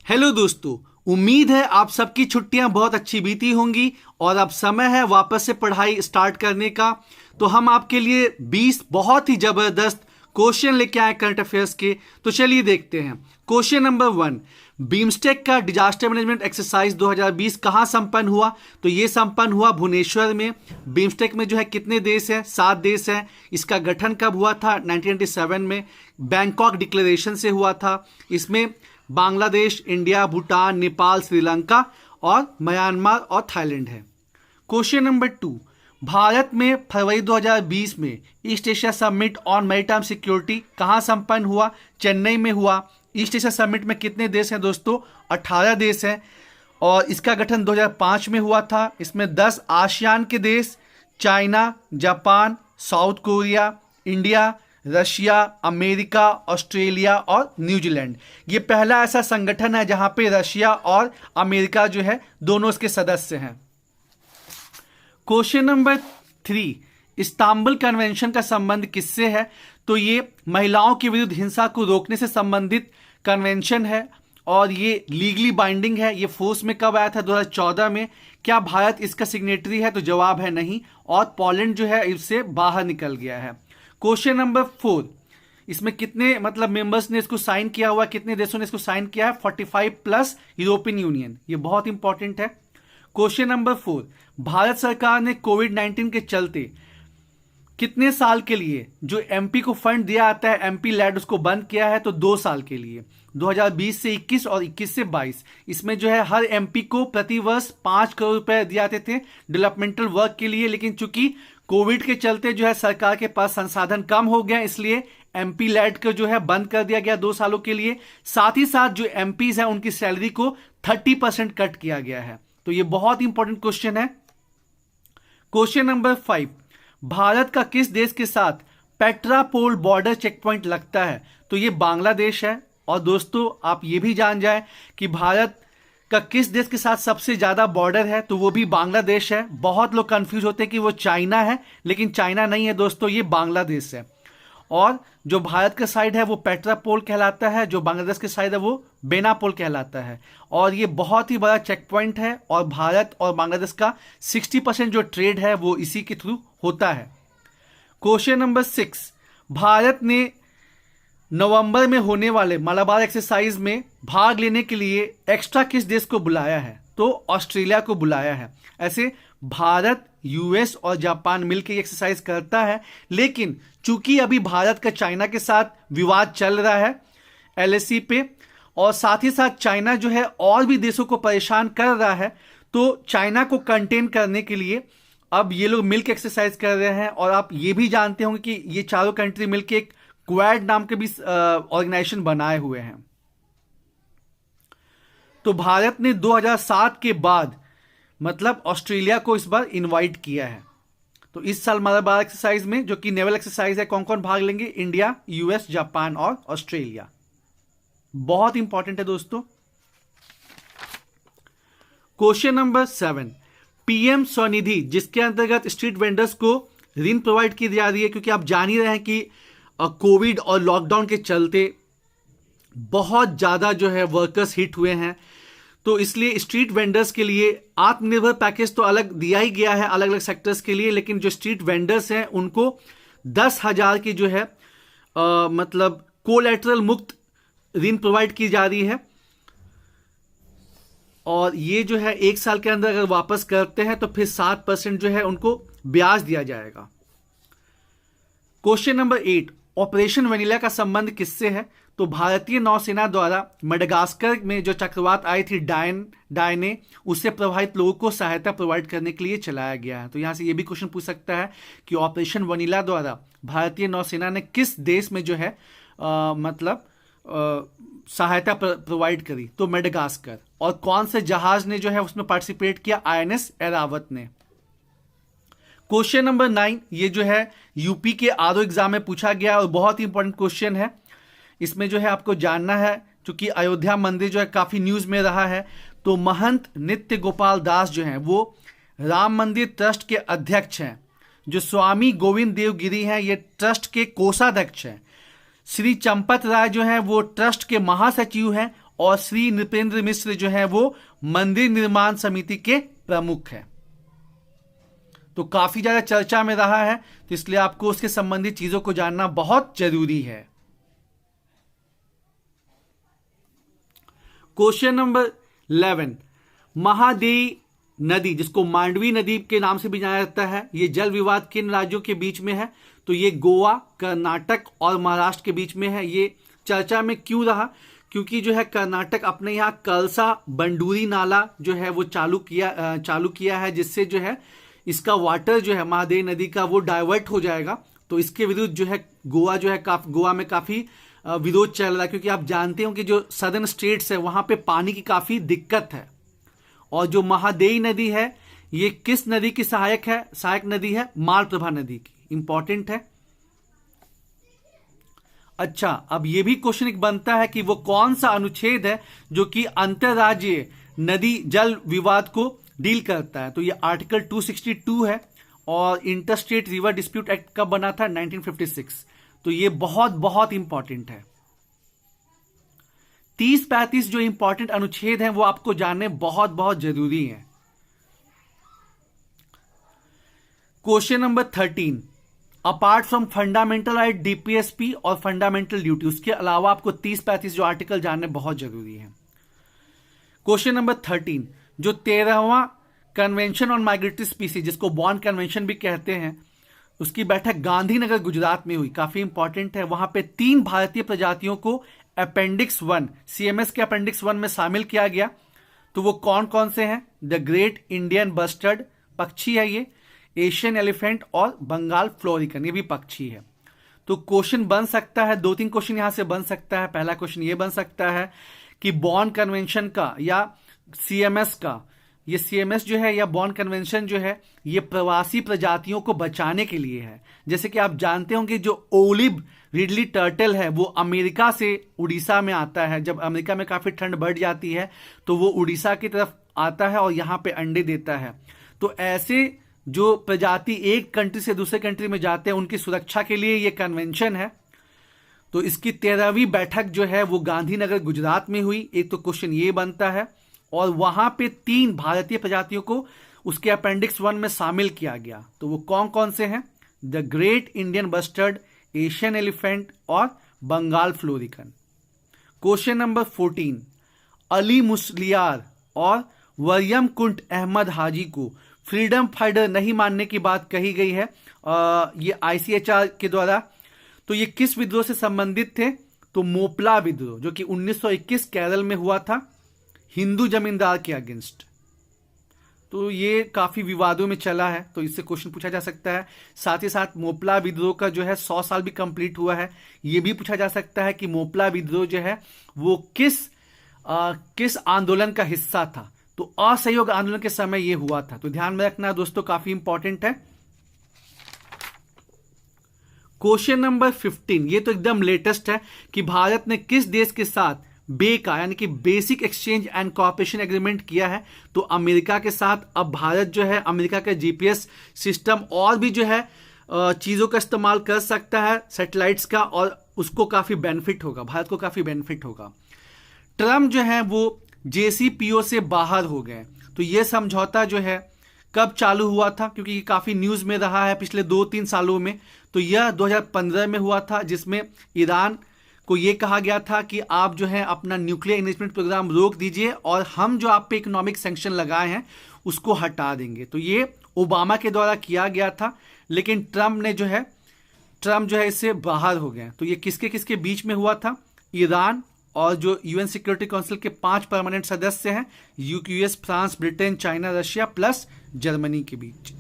Hello दोस्तों, उम्मीद है आप सबकी छुट्टियां बहुत अच्छी बीती होंगी और अब समय है वापस से पढ़ाई स्टार्ट करने का। तो हम आपके लिए 20 बहुत ही जबरदस्त क्वेश्चन लेके आए करंट अफेयर्स के। तो चलिए देखते हैं। क्वेश्चन नंबर 1, बीमस्टेक का डिजास्टर मैनेजमेंट एक्सरसाइज 2020 कहाँ संपन्न हुआ? तो ये संपन्न हुआ भुवनेश्वर में। बीमस्टेक में जो है कितने देश हैं? 7 देश हैं। इसका गठन कब हुआ था? 1997 में बैंकॉक डिक्लेरेशन से हुआ था। इसमें बांग्लादेश, इंडिया, भूटान, नेपाल, श्रीलंका और म्यांमार और थाईलैंड है। क्वेश्चन नंबर 2, भारत में फरवरी 2020 में east Asia summit on maritime security कहाँ संपन्न हुआ? चेन्नई में हुआ। ईस्ट एशिया समिट में कितने देश हैं दोस्तों? 18 देश हैं और इसका गठन 2005 में हुआ था। इसमें 10 आसियान के देश, China, Japan, south Korea, India, Russia, America, Australia और न्यूजीलैंड। ये पहला ऐसा संगठन है जहां पे रशिया और अमेरिका जो है दोनों इसके सदस्य हैं। क्वेश्चन नंबर 3, इस्तांबुल कन्वेंशन का संबंध किससे है? तो ये महिलाओं के विरुद्ध हिंसा को रोकने से संबंधित कन्वेंशन है और ये लीगली बाइंडिंग है। ये फोर्स में कब आया था? 2014 में। क्या भारत इसका सिग्नेटरी है? तो जवाब है नहीं, और पोलैंड जो है इससे बाहर निकल गया है। क्वेश्चन नंबर 4, इसमें कितने मेंबर्स ने इसको साइन किया हुआ? कितने देशों ने इसको साइन किया है? 45 प्लस यूरोपियन यूनियन। ये बहुत इंपॉर्टेंट है। क्वेश्चन नंबर 4, भारत सरकार ने कोविड-19 के चलते कितने साल के लिए जो एमपी को फंड दिया आता है, एमपी लैड, उसको बंद किया है? तो 2 साल के लिए, 2020 से 21 और 21 से 22। इसमें जो है हर एमपी को प्रति वर्ष 5 करोड़ रुपए दिए जाते थे डेवलपमेंटल वर्क के लिए, लेकिन चूंकि कोविड के चलते जो है सरकार के पास संसाधन कम हो गया, इसलिए एमपी लैड को जो है बंद कर दिया गया 2 सालों के लिए। साथ ही साथ जो एमपीज हैं उनकी सैलरी को 30% कट किया गया है। तो ये बहुत इंपॉर्टेंट क्वेश्चन है। क्वेश्चन नंबर 5, भारत का किस देश के साथ पेट्रापोल बॉर्डर चेक पॉइंट लगता है? तो ये बांग्लादेश है। और दोस्तों आप ये भी जान जाए कि भारत का किस देश के साथ सबसे ज्यादा बॉर्डर है? तो वो भी बांग्लादेश है। बहुत लोग कंफ्यूज होते हैं कि वो चाइना है, लेकिन चाइना नहीं है दोस्तों, ये बांग्लादेश है। और जो भारत का साइड है वो पेट्रापोल कहलाता है, जो बांग्लादेश के साइड है वो बेनापोल कहलाता है। और ये बहुत ही बड़ा चेक पॉइंट है और भारत और बांग्लादेश का 60% जो ट्रेड है वो इसी के थ्रू होता है। क्वेश्चन नंबर 6, भारत ने नवंबर में होने वाले मलाबार एक्सरसाइज में भाग लेने के लिए एक्स्ट्रा किस देश को बुलाया है? तो ऑस्ट्रेलिया को बुलाया है। ऐसे भारत, यूएस और जापान मिलकर ये एक्सरसाइज करता है, लेकिन चूंकि अभी भारत का चाइना के साथ विवाद चल रहा है एलएसी पे, और साथ ही साथ चाइना जो है और भी देशों को परेशान कर रहा है, तो चाइना को कंटेन करने के लिए अब ये लोग मिलकर एक्सरसाइज कर रहे हैं। और आप ये भी जानते होंगे कि ये चारों कंट्री मिलकर एक क्वाड नाम के भी ऑर्गेनाइजेशन बनाए हुए हैं। तो भारत ने 2007 के बाद ऑस्ट्रेलिया को इस बार इनवाइट किया है। तो इस साल मलाबार एक्सरसाइज में, जो कि नेवल एक्सरसाइज है, कौन कौन भाग लेंगे? इंडिया, यूएस, जापान और ऑस्ट्रेलिया। बहुत इंपॉर्टेंट है दोस्तों। क्वेश्चन नंबर 7, पीएम स्वनिधि जिसके अंतर्गत स्ट्रीट वेंडर्स को ऋण प्रोवाइड की जा रही है, क्योंकि आप जान ही रहे हैं कि कोविड और लॉकडाउन के चलते बहुत ज्यादा जो है वर्कर्स हिट हुए हैं, तो इसलिए स्ट्रीट वेंडर्स के लिए आत्मनिर्भर पैकेज तो अलग दिया ही गया है अलग अलग सेक्टर्स के लिए, लेकिन जो स्ट्रीट वेंडर्स हैं उनको 10,000 की जो है कोलैटरल मुक्त ऋण प्रोवाइड की जा रही है। और ये जो है 1 साल के अंदर अगर वापस करते हैं तो फिर 7% जो है उनको ब्याज दिया जाएगा। क्वेश्चन नंबर 8, ऑपरेशन वेनिला का संबंध किससे है? तो भारतीय नौसेना द्वारा मडागास्कर में जो चक्रवात आई थी डायने, उससे प्रभावित लोगों को सहायता प्रोवाइड करने के लिए चलाया गया है। तो यहां से ये भी क्वेश्चन पूछ सकता है कि ऑपरेशन वेनिला द्वारा भारतीय नौसेना ने किस देश में जो है सहायता प्रोवाइड करी? तो मडागास्कर। और कौन से जहाज ने जो है उसमें पार्टिसिपेट किया? आईएनएस ऐरावत ने। क्वेश्चन नंबर 9, ये जो है यूपी के आरओ एग्जाम में पूछा गया और बहुत ही इंपॉर्टेंट क्वेश्चन है। इसमें जो है आपको जानना है, क्योंकि अयोध्या मंदिर जो है काफी न्यूज में रहा है, तो महंत नित्य गोपाल दास जो हैं वो राम मंदिर ट्रस्ट के अध्यक्ष हैं। जो स्वामी गोविंद देव गिरी हैं ये ट्रस्ट के कोषाध्यक्ष हैं। श्री चंपत राय जो हैं वो ट्रस्ट के महासचिव हैं और श्री नृपेंद्र मिश्र जो है वो मंदिर निर्माण समिति के प्रमुख है। तो काफी ज्यादा चर्चा में रहा है, तो इसलिए आपको उसके संबंधित चीजों को जानना बहुत जरूरी है। क्वेश्चन नंबर 11, महादेई नदी, जिसको मांडवी नदी के नाम से भी जाना जाता है, ये जल विवाद किन राज्यों के बीच में है? तो ये गोवा, कर्नाटक और महाराष्ट्र के बीच में है। ये चर्चा में क्यों रहा? क्योंकि जो है कर्नाटक अपने यहाँ कलसा बंडूरी नाला जो है वो चालू किया है, जिससे जो है इसका वाटर जो है महादेई नदी का वो डाइवर्ट हो जाएगा। तो इसके विरुद्ध जो है गोवा में काफी विरोध चल रहा है, क्योंकि आप जानते हो कि जो सदर्न स्टेट्स है वहां पे पानी की काफी दिक्कत है। और जो महादेई नदी है ये किस नदी की सहायक नदी है? मालप्रभा नदी की। इंपॉर्टेंट है। अच्छा, अब ये भी क्वेश्चन एक बनता है कि वो कौन सा अनुच्छेद है जो कि अंतरराज्यीय नदी जल विवाद को डील करता है? तो ये आर्टिकल 262 है। और इंटरस्टेट रिवर डिस्प्यूट एक्ट कब बना था? 1956। तो ये बहुत बहुत इंपॉर्टेंट है। 30-35 जो इंपॉर्टेंट अनुच्छेद हैं वो आपको जानने बहुत बहुत जरूरी हैं। Question number 13, apart from fundamental right, DPSP और फंडामेंटल ड्यूटी, उसके अलावा आपको 30-35 जो आर्टिकल जानने बहुत जरूरी है। क्वेश्चन नंबर 13, जो 13वां कन्वेंशन ऑन माइग्रेटरी स्पीसीज, जिसको बॉर्न कन्वेंशन भी कहते हैं, उसकी बैठक गांधीनगर गुजरात में हुई। काफी इंपॉर्टेंट है। वहां पे 3 भारतीय प्रजातियों को अपेंडिक्स 1 सीएमएस के अपेंडिक्स 1 में शामिल किया गया। तो वो कौन कौन से हैं? द ग्रेट इंडियन बस्टर्ड पक्षी है ये, एशियन एलिफेंट और बंगाल फ्लोरिकन, ये भी पक्षी है। तो क्वेश्चन बन सकता है, 2-3 क्वेश्चन यहां से बन सकता है। पहला क्वेश्चन ये बन सकता है कि बॉर्न कन्वेंशन का या सीएमएस का, ये सीएमएस जो है या बॉर्न कन्वेंशन जो है ये प्रवासी प्रजातियों को बचाने के लिए है। जैसे कि आप जानते होंगे जो ओलिव रिडली टर्टल है वो अमेरिका से उड़ीसा में आता है। जब अमेरिका में काफी ठंड बढ़ जाती है तो वो उड़ीसा की तरफ आता है और यहां पे अंडे देता है। तो ऐसे जो प्रजाति एक कंट्री से दूसरे कंट्री में जाते हैं उनकी सुरक्षा के लिए ये कन्वेंशन है। तो इसकी 13वीं बैठक जो है वो गांधीनगर गुजरात में हुई। एक तो क्वेश्चन ये बनता है। और वहां पे 3 भारतीय प्रजातियों को उसके अपेंडिक्स 1 में शामिल किया गया। तो वो कौन कौन से हैं? The great Indian bustard, Asian elephant और Bengal florican. Question number 14, Ali Musliyar और वरियम कुंट अहमद हाजी को फ्रीडम फाइटर नहीं मानने की बात कही गई है ये आईसीएचआर के द्वारा। तो ये किस विद्रोह से संबंधित थे? तो मोपला विद्रोह, जो कि 1921 केरल में हुआ था हिंदू जमींदार के अगेंस्ट। तो ये काफी विवादों में चला है, तो इससे क्वेश्चन पूछा जा सकता है। साथ ही साथ मोपला विद्रोह का जो है 100 साल भी कंप्लीट हुआ है। ये भी पूछा जा सकता है कि मोपला विद्रोह जो है वो किस आंदोलन का हिस्सा था? तो असहयोग आंदोलन के समय ये हुआ था। तो ध्यान में रखना दोस्तों, काफी इंपॉर्टेंट है। क्वेश्चन नंबर 15, ये तो एकदम लेटेस्ट है कि भारत ने किस देश के साथ बे का यानी कि basic exchange and cooperation agreement किया है? तो अमेरिका के साथ। अब भारत जो है अमेरिका का जीपीएस सिस्टम और भी जो है चीजों का इस्तेमाल कर सकता है, सैटेलाइट्स का, और उसको काफी बेनिफिट होगा, भारत को काफी बेनिफिट होगा। ट्रम्प जो है वो जेसीपीओ से बाहर हो गए। तो ये समझौता जो है कब चालू हुआ था? क्योंकि ये काफी न्यूज में रहा है पिछले 2-3 सालों में। तो यह 2015 में हुआ था, जिसमें ईरान को यह कहा गया था कि आप जो है अपना न्यूक्लियर एनरिचमेंट प्रोग्राम रोक दीजिए और हम जो आप पे इकोनॉमिक सैंक्शन लगाए हैं उसको हटा देंगे। तो ये ओबामा के द्वारा किया गया था, लेकिन ट्रम्प जो है इससे बाहर हो गए। तो ये किसके किसके बीच में हुआ था? ईरान और जो यूएन सिक्योरिटी काउंसिल के 5 परमानेंट सदस्य हैं, US, France, Britain, China, Russia plus Germany के बीच।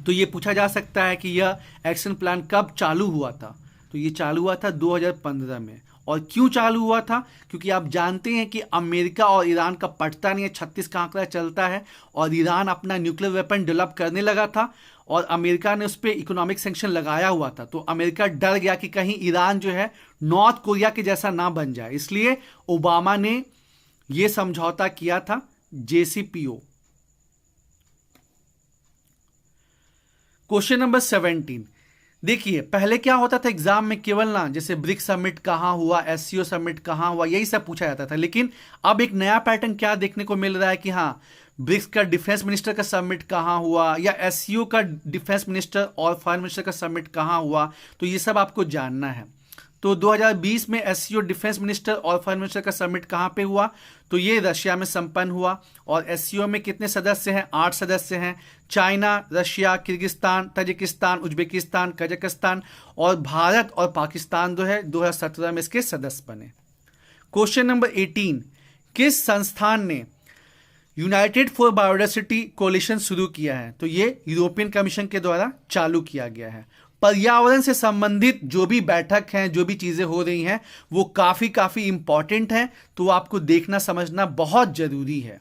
तो ये पूछा जा सकता है कि यह एक्शन प्लान कब चालू हुआ था? तो ये चालू हुआ था 2015 में। और क्यों चालू हुआ था? क्योंकि आप जानते हैं कि अमेरिका और ईरान का पटता नहीं है, 36 का आंकड़ा चलता है, और ईरान अपना न्यूक्लियर वेपन डेवलप करने लगा था और अमेरिका ने उस पर इकोनॉमिक सैंक्शन लगाया हुआ था। तो अमेरिका डर गया कि कहीं ईरान जो है नॉर्थ कोरिया के जैसा ना बन जाए, इसलिए ओबामा ने यह समझौता किया था, जेसीपीओ। क्वेश्चन नंबर 17, देखिए पहले क्या होता था एग्जाम में, केवल ना जैसे ब्रिक्स समिट कहाँ हुआ, एससीओ समिट कहाँ हुआ, यही सब पूछा जाता था। लेकिन अब एक नया पैटर्न क्या देखने को मिल रहा है कि हाँ, ब्रिक्स का डिफेंस मिनिस्टर का समिट कहाँ हुआ, या एससीओ का डिफेंस मिनिस्टर और फॉरेन मिनिस्टर का समिट कहाँ हुआ, तो ये सब आपको जानना है। तो 2020 में एससीओ डिफेंस मिनिस्टर और फॉरेन मिनिस्टर का समिट कहाँ पे हुआ, तो ये रशिया में संपन्न हुआ। और एससीओ में कितने सदस्य हैं? 8 सदस्य हैं। China, Russia, Kyrgyzstan, Tajikistan, Uzbekistan, Kazakhstan और भारत और पाकिस्तान जो है 2017 में इसके सदस्य बने। क्वेश्चन नंबर 18, किस संस्थान ने यूनाइटेड फॉर बायोडाइवर्सिटी कोलिशन शुरू किया है? तो ये यूरोपियन कमीशन के द्वारा चालू किया गया है। पर्यावरण से संबंधित जो भी बैठक हैं, जो भी चीजें हो रही हैं, वो काफी इंपॉर्टेंट है, तो आपको देखना समझना बहुत जरूरी है।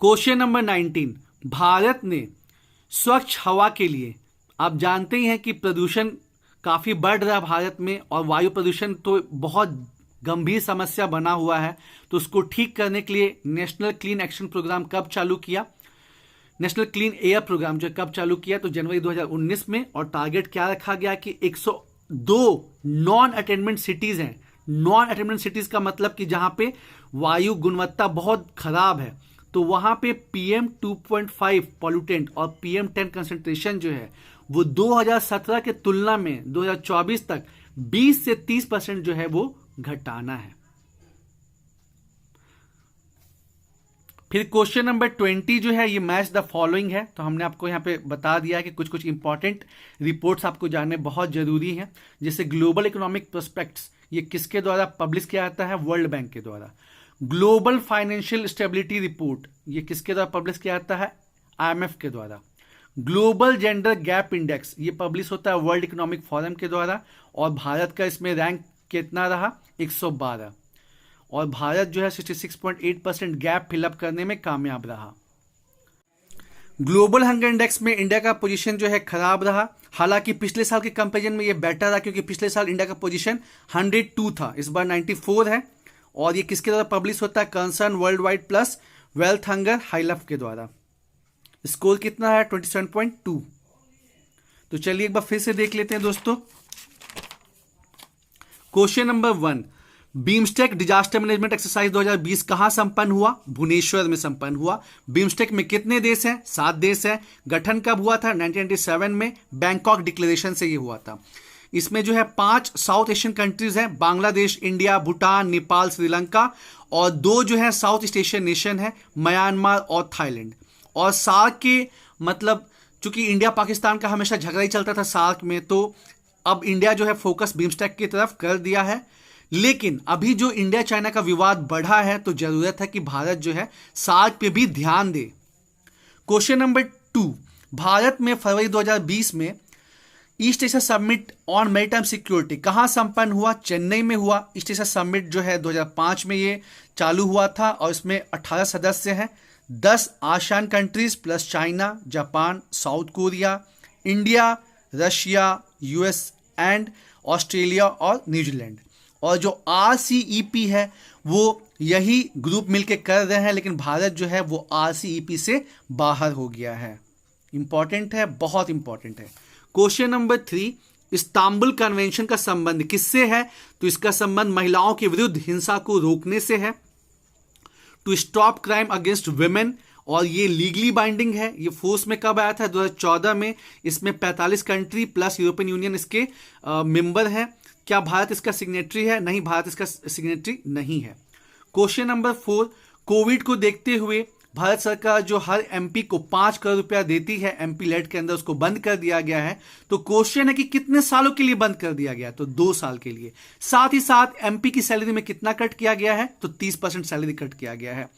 क्वेश्चन नंबर 19, भारत ने स्वच्छ हवा के लिए, आप जानते ही हैं कि प्रदूषण काफी बढ़ रहा है भारत में, और वायु प्रदूषण तो बहुत गंभीर समस्या बना हुआ है, तो उसको ठीक करने के लिए नेशनल क्लीन एक्शन प्रोग्राम कब चालू किया? नेशनल क्लीन एयर प्रोग्राम जो कब चालू किया? तो जनवरी 2019 में। और टारगेट क्या रखा गया कि 102 नॉन अटेनमेंट सिटीज हैं। नॉन अटेनमेंट सिटीज का मतलब कि जहां पे वायु गुणवत्ता बहुत खराब है, तो वहां पे PM 2.5 पॉल्यूटेंट और PM10 कंसेंट्रेशन जो है वो 2017 के तुलना में 2024 तक 20 से 30% जो है वो घटाना है। फिर क्वेश्चन नंबर 20 जो है ये मैच द फॉलोइंग है। तो हमने आपको यहाँ पे बता दिया है कि कुछ कुछ इंपॉर्टेंट रिपोर्ट्स आपको जानने बहुत जरूरी हैं। जैसे ग्लोबल इकोनॉमिक प्रोस्पेक्ट्स, ये किसके द्वारा पब्लिश किया जाता है? वर्ल्ड बैंक के द्वारा। ग्लोबल फाइनेंशियल स्टेबिलिटी रिपोर्ट, ये किसके द्वारा पब्लिश किया जाता है? IMF के द्वारा। ग्लोबल जेंडर गैप इंडेक्स, ये पब्लिश होता है वर्ल्ड इकोनॉमिक फोरम के द्वारा, और भारत का इसमें रैंक कितना रहा? 112। और भारत जो है 66.8% गैप फिलअप करने में कामयाब रहा। ग्लोबल हंगर इंडेक्स में इंडिया का पोजीशन जो है खराब रहा। हालांकि पिछले साल के कंपैरिजन में ये बेटर रहा, क्योंकि पिछले साल इंडिया का पोजीशन 102 था, इस बार 94 है। और ये किसके द्वारा पब्लिश होता है? Concern Worldwide plus Welthungerhilfe के द्वारा। स्कोर कितना है? 27.2। तो चलिए एक बार फिर से देख लेते हैं दोस्तों। Question number 1, BIMSTEC disaster management exercise 2020 कहां संपन्न हुआ? भुवनेश्वर में संपन्न हुआ। बीमस्टेक में कितने देश हैं? 7 देश हैं। गठन कब हुआ था? 1997 में, बैंकॉक डिक्लेरेशन से ये हुआ था। इसमें जो है 5 साउथ एशियन कंट्रीज हैं, बांग्लादेश, इंडिया, भूटान, नेपाल, श्रीलंका, और 2 जो है साउथ ईस्ट एशियन नेशन है, म्यांमार और थाईलैंड। और सार्क के मतलब चूंकि इंडिया पाकिस्तान का हमेशा झगड़ा ही चलता था सार्क में, तो अब इंडिया जो है फोकस बीमस्टेक की तरफ कर दिया है। लेकिन अभी जो इंडिया चाइना का विवाद बढ़ा है, तो जरूरत है कि भारत जो है सार्क पे भी ध्यान दे। क्वेश्चन नंबर 2, भारत में फरवरी 2020 में east Asia summit on maritime security कहां संपन्न हुआ? चेन्नई में हुआ। ईस्ट एशिया समिट जो है 2005 में ये चालू हुआ था, और इसमें 18 सदस्य हैं। 10 ASEAN countries plus China, Japan, south Korea, India, Russia, US and Australia और न्यूजीलैंड। और जो RCEP है वो यही ग्रुप मिलके कर रहे हैं, लेकिन भारत जो है वो RCEP से बाहर हो गया है। इंपॉर्टेंट है, बहुत इंपॉर्टेंट है। क्वेश्चन नंबर 3, इस्तांबुल कन्वेंशन का संबंध किससे है? तो इसका संबंध महिलाओं के विरुद्ध हिंसा को रोकने से है, to stop crime against women, और ये लीगली बाइंडिंग है। ये फोर्स में कब आया था? 2014 में। इसमें 45 कंट्री प्लस यूरोपियन यूनियन इसके मेंबर हैं। क्या भारत इसका सिग्नेटरी है? नहीं, भारत इसका सिग्नेटरी नहीं है। क्वेश्चन नंबर 4, कोविड को देखते हुए भारत सरकार जो हर MP को 5 करोड़ रुपया देती है MP लेट के अंदर, उसको बंद कर दिया गया है। तो क्वेश्चन है कि कितने सालों के लिए बंद कर दिया गया? तो 2 साल के लिए। साथ ही साथ MP की सैलरी में कितना कट किया गया है? तो 30% सैलरी कट किया गया है।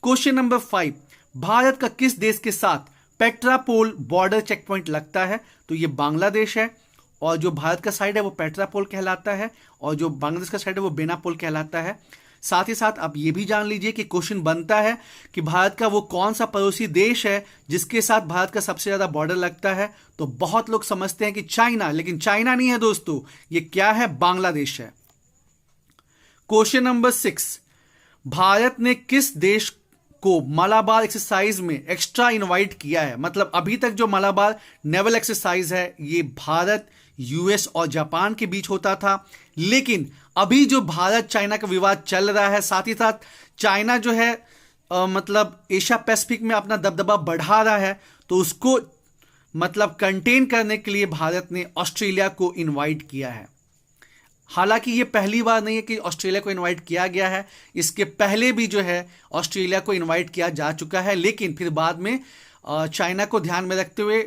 क्वेश्चन नंबर 5, भारत का किस देश के साथ पेट्रापोल बॉर्डर चेक पॉइंट लगता है? तो ये बांग्लादेश है, और जो भारत का साइड है वो पेट्रापोल कहलाता है, और जो बांग्लादेश का साइड है वो बेनापोल कहलाता है। साथ ही साथ आप ये भी जान लीजिए कि क्वेश्चन बनता है कि भारत का वो कौन सा पड़ोसी देश है जिसके साथ भारत का सबसे ज्यादा बॉर्डर लगता है? तो बहुत लोग समझते हैं कि चाइना, लेकिन चाइना नहीं है दोस्तों, ये क्या है? बांग्लादेश है। क्वेश्चन नंबर 6, भारत ने किस देश को मालाबार एक्सरसाइज में एक्स्ट्रा इनवाइट किया है। मतलब अभी तक जो मालाबार नेवल एक्सरसाइज है ये भारत, यूएस और जापान के बीच होता था, लेकिन अभी जो भारत चाइना का विवाद चल रहा है, साथ ही साथ चाइना जो है मतलब एशिया पैसिफिक में अपना दबदबा बढ़ा रहा है, तो उसको मतलब कंटेन करने के लिए भारत ने ऑस्ट्रेलिया को इनवाइट किया है। हालांकि ये पहली बार नहीं है कि ऑस्ट्रेलिया को इनवाइट किया गया है, इसके पहले भी जो है ऑस्ट्रेलिया को इनवाइट किया जा चुका है, लेकिन फिर बाद में चाइना को ध्यान में रखते हुए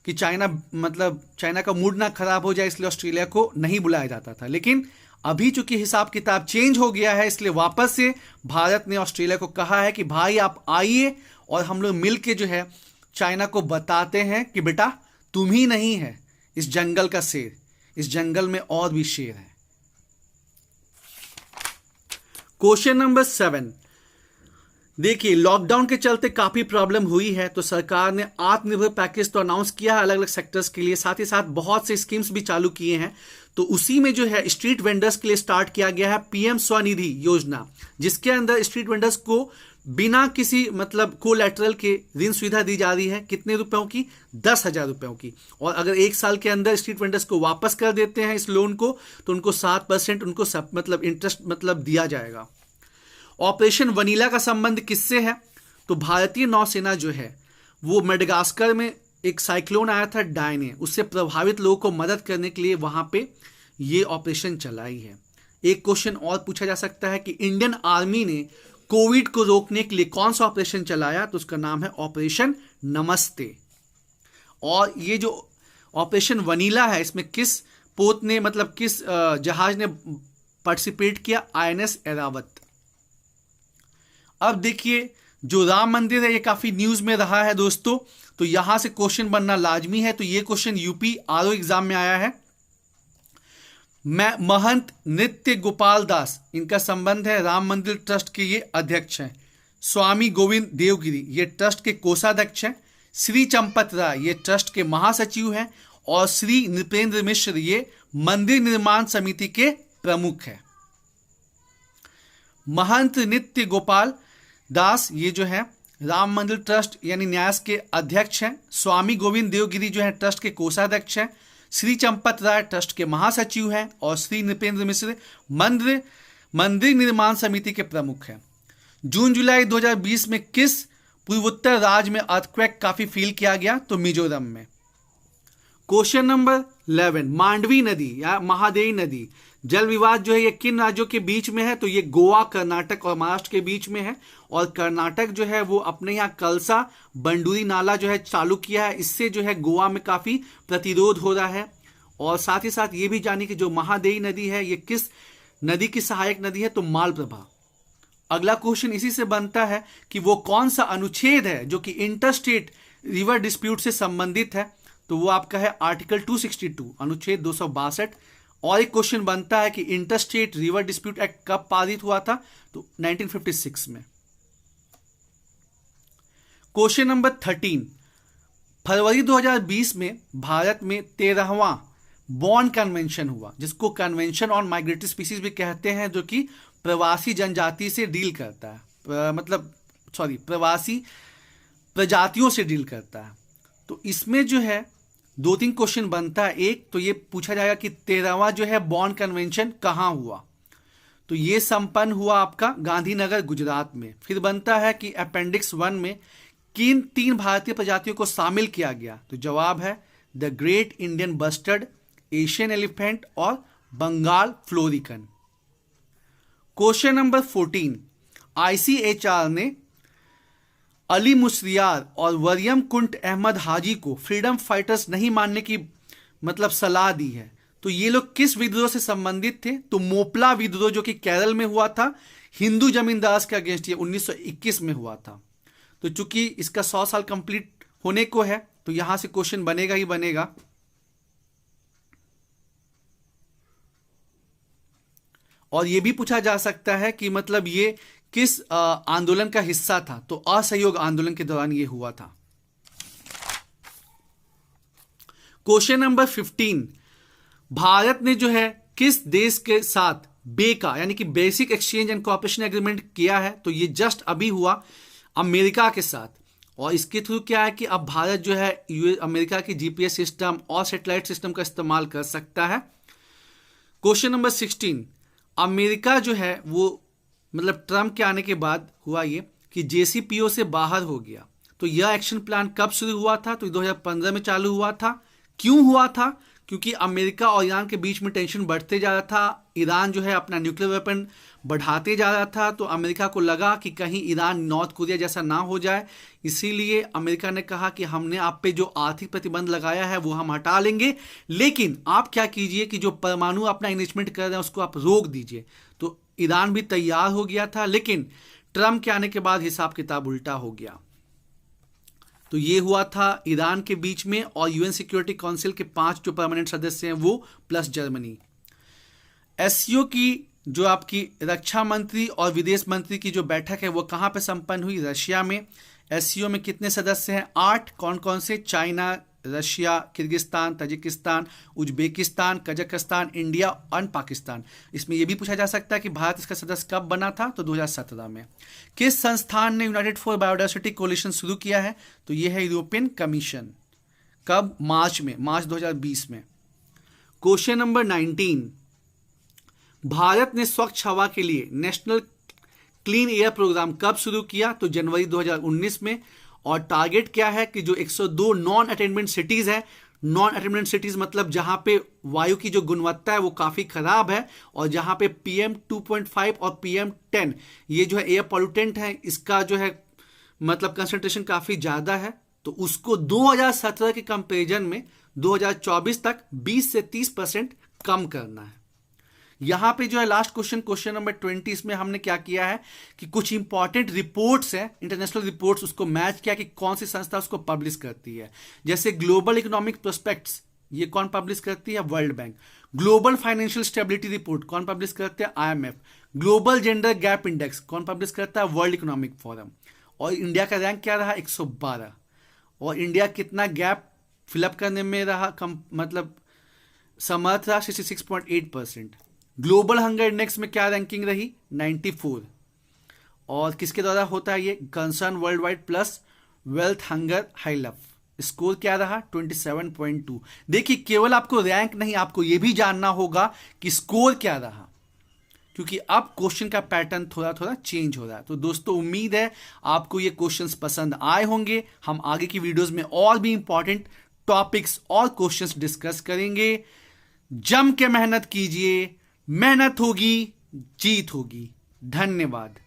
कि चाइना का मूड ना खराब हो जाए, इसलिए ऑस्ट्रेलिया को नहीं बुलाया जाता था। लेकिन अभी चूंकि हिसाब किताब चेंज हो गया है, इसलिए वापस से भारत ने ऑस्ट्रेलिया को कहा है कि भाई आप आइए और हम लोग मिलके जो है चाइना को बताते हैं कि बेटा तुम ही नहीं है इस जंगल का शेर, इस जंगल में और भी शेर है। क्वेश्चन नंबर 7, देखिए लॉकडाउन के चलते काफी प्रॉब्लम हुई है, तो सरकार ने आत्मनिर्भर पैकेज तो अनाउंस किया है अलग अलग सेक्टर्स के लिए, साथ ही साथ बहुत से स्कीम्स भी चालू किए हैं। तो उसी में जो है स्ट्रीट वेंडर्स के लिए स्टार्ट किया गया है पीएम स्वनिधि योजना, जिसके अंदर स्ट्रीट वेंडर्स को बिना किसी मतलब कोलैटरल के ऋण सुविधा दी जा रही है। कितने रुपयों की? 10,000 रुपयों की। और अगर 1 साल के अंदर स्ट्रीट वेंडर्स को वापस कर देते हैं इस लोन को, तो उनको 7% उनको मतलब इंटरेस्ट मतलब दिया जाएगा। ऑपरेशन वनीला का संबंध किससे है? तो भारतीय नौसेना जो है वो मेडागास्कर में एक साइक्लोन आया था डायने, उससे प्रभावित लोगों को मदद करने के लिए वहां पे ये ऑपरेशन चलाई है। एक क्वेश्चन और पूछा जा सकता है कि इंडियन आर्मी ने कोविड को रोकने के लिए कौन सा ऑपरेशन चलाया? तो उसका नाम है ऑपरेशन नमस्ते। और ये जो ऑपरेशन वनीला है, इसमें किस पोत ने मतलब किस जहाज ने पार्टिसिपेट किया? आईएनएस ऐरावत। अब देखिए जो राम मंदिर है ये काफी न्यूज में रहा है दोस्तों, तो यहां से क्वेश्चन बनना लाजमी है। तो ये क्वेश्चन यूपी आरओ एग्जाम में आया है। मैं महंत नृत्य गोपाल दास, इनका संबंध है राम मंदिर ट्रस्ट के, ये अध्यक्ष हैं। स्वामी गोविंद देवगिरी ये ट्रस्ट के कोषाध्यक्ष हैं। श्री चंपत राय ये ट्रस्ट के महासचिव हैं। और श्री नृपेंद्र मिश्र ये मंदिर निर्माण समिति के प्रमुख हैं। महंत नृत्य गोपाल दास ये जो है राम मंदिर ट्रस्ट यानी न्यास के अध्यक्ष हैं। स्वामी गोविंद देवगिरी जो है ट्रस्ट के कोषाध्यक्ष हैं। श्री चंपत राय ट्रस्ट के महासचिव हैं। और श्री नृपेंद्र मिश्र मंदिर निर्माण समिति के प्रमुख हैं। जून जुलाई 2020 में किस पूर्वोत्तर राज्य में अर्थक्वेक काफी फील किया गया? तो मिजोरम में। क्वेश्चन नंबर 11, मांडवी नदी या महादेवी नदी जल विवाद जो है ये किन राज्यों के बीच में है? तो ये गोवा, कर्नाटक और महाराष्ट्र के बीच में है। और कर्नाटक जो है वो अपने यहाँ कलसा बंडूरी नाला जो है चालू किया है, इससे जो है गोवा में काफी प्रतिरोध हो रहा है। और साथ ही साथ ये भी जानिए कि जो महादेवी नदी है ये किस नदी की सहायक नदी है? तो मालप्रभा। अगला क्वेश्चन इसी से बनता है कि वो कौन सा अनुच्छेद है जो कि इंटरस्टेट रिवर डिस्प्यूट से संबंधित है? तो वो आपका है आर्टिकल 262, अनुच्छेद 262। और एक क्वेश्चन बनता है कि इंटरस्टेट रिवर डिस्प्यूट एक्ट कब पारित हुआ था? तो 1956 में। क्वेश्चन नंबर 13, फरवरी 2020 में भारत में 13वां बॉन कन्वेंशन हुआ, जिसको कन्वेंशन ऑन माइग्रेटरी स्पीसीज भी कहते हैं, जो कि प्रवासी जनजाति से डील करता है, प्रवासी प्रजातियों से डील करता है। तो इसमें जो है 2-3 क्वेश्चन बनता है। एक तो ये पूछा जाएगा कि 13वां जो है बॉन कन्वेंशन कहां हुआ? तो ये संपन्न हुआ आपका गांधीनगर, गुजरात में। फिर बनता है कि अपेंडिक्स 1 में किन 3 भारतीय प्रजातियों को शामिल किया गया? तो जवाब है the great Indian bustard, Asian elephant और Bengal florican. Question number 14, ICHR ने अली मुसरियार और वरियम कुंट अहमद हाजी को फ्रीडम फाइटर्स नहीं मानने की मतलब सलाह दी है। तो ये लोग किस विद्रोह से संबंधित थे? तो मोपला विद्रोह जो कि केरल में हुआ था, हिंदू जमींदार के अगेंस्ट, ये 1921 में हुआ था। तो चूंकि इसका 100 साल कंप्लीट होने को है, तो यहां से क्वेश्चन बनेगा ही बनेगा। और यह भी पूछा जा सकता है कि मतलब ये किस आंदोलन का हिस्सा था? तो असहयोग आंदोलन के दौरान यह हुआ था। क्वेश्चन नंबर 15, भारत ने जो है किस देश के साथ बेका यानी कि basic exchange and cooperation agreement किया है? तो ये जस्ट अभी हुआ, अमेरिका के साथ। और इसके थ्रू क्या है कि अब भारत जो है अमेरिका की जीपीएस सिस्टम और सैटेलाइट सिस्टम का इस्तेमाल कर सकता है। क्वेश्चन नंबर 16, अमेरिका जो है वो मतलब ट्रम्प के आने के बाद हुआ ये कि जेसीपीओ से बाहर हो गया। तो यह एक्शन प्लान कब शुरू हुआ था? तो 2015 में चालू हुआ था। क्यों हुआ था? क्योंकि अमेरिका और ईरान के बीच में टेंशन बढ़ते जा रहा था। ईरान जो है अपना न्यूक्लियर वेपन बढ़ाते जा रहा था। तो अमेरिका को लगा कि कहीं ईरान नॉर्थ कोरिया जैसा ना हो जाए, इसीलिए अमेरिका ने कहा कि हमने आप पे जो आर्थिक प्रतिबंध लगाया है वो हम हटा लेंगे, लेकिन आप क्या कीजिए कि जो परमाणु अपना इन्वेस्टमेंट कर रहे हैं उसको आप रोक दीजिए। तो ईरान भी तैयार हो गया था, लेकिन ट्रम्प के आने के बाद हिसाब किताब उल्टा हो गया। तो ये हुआ था ईरान के बीच में, और यूएन सिक्योरिटी काउंसिल के 5 जो परमानेंट सदस्य हैं वो प्लस जर्मनी। एससीओ की जो आपकी रक्षा मंत्री और विदेश मंत्री की जो बैठक है वो कहां पे संपन्न हुई? रशिया में। एससीओ में कितने सदस्य हैं? 8। कौन कौन से? China, Russia, Kyrgyzstan, Tajikistan, Uzbekistan, Kazakhstan, India और पाकिस्तान। इसमें यह भी पूछा जा सकता है कि भारत इसका सदस्य कब बना था? तो 2017 में। किस संस्थान ने यूनाइटेड फॉर बायोडायवर्सिटी कोलिशन शुरू किया है? तो यह है यूरोपियन कमीशन। कब? मार्च में, मार्च 2020 में। क्वेश्चन नंबर 19, भारत ने स्वच्छ हवा के लिए नेशनल क्लीन एयर प्रोग्राम कब शुरू किया? तो जनवरी 2019 में। और टारगेट क्या है कि जो 102 नॉन अटेनमेंट सिटीज है, नॉन अटेनमेंट सिटीज मतलब जहां पे वायु की जो गुणवत्ता है वो काफी खराब है, और जहां पे PM 2.5 और PM 10 ये जो है एयर पॉल्यूटेंट है, इसका जो है मतलब कंसंट्रेशन काफी ज्यादा है, तो उसको 2017 के कंपेरिजन में 2024 तक 20 से 30% कम करना है। यहां पे जो है लास्ट क्वेश्चन, क्वेश्चन नंबर 20, इसमें हमने क्या किया है कि कुछ इंपॉर्टेंट रिपोर्ट्स हैं, इंटरनेशनल रिपोर्ट्स, उसको मैच किया कि कौन सी संस्था उसको पब्लिश करती है। जैसे ग्लोबल इकोनॉमिक प्रोस्पेक्ट्स, ये कौन पब्लिश करती है? World bank. Global financial stability report कौन पब्लिश करते हैं? IMF। Global gender gap index कौन पब्लिश करता है? World economic forum. और इंडिया का रैंक क्या रहा? 112। और इंडिया कितना गैप फिलअप करने में रहा मतलब समर्थ रहा? 66.8%। ग्लोबल हंगर इंडेक्स में क्या रैंकिंग रही? 94। और किसके द्वारा होता है ये? Concern Worldwide plus Welthungerhilfe. Score क्या रहा? 27.2। देखिए, केवल आपको रैंक नहीं, आपको यह भी जानना होगा कि स्कोर क्या रहा, क्योंकि अब क्वेश्चन का पैटर्न थोड़ा थोड़ा चेंज हो रहा है। तो दोस्तों, उम्मीद है आपको ये क्वेश्चंस पसंद आए होंगे। हम आगे की वीडियोस में और भी इंपॉर्टेंट टॉपिक्स और क्वेश्चंस डिस्कस करेंगे। जम के मेहनत कीजिए, मेहनत होगी, जीत होगी। धन्यवाद।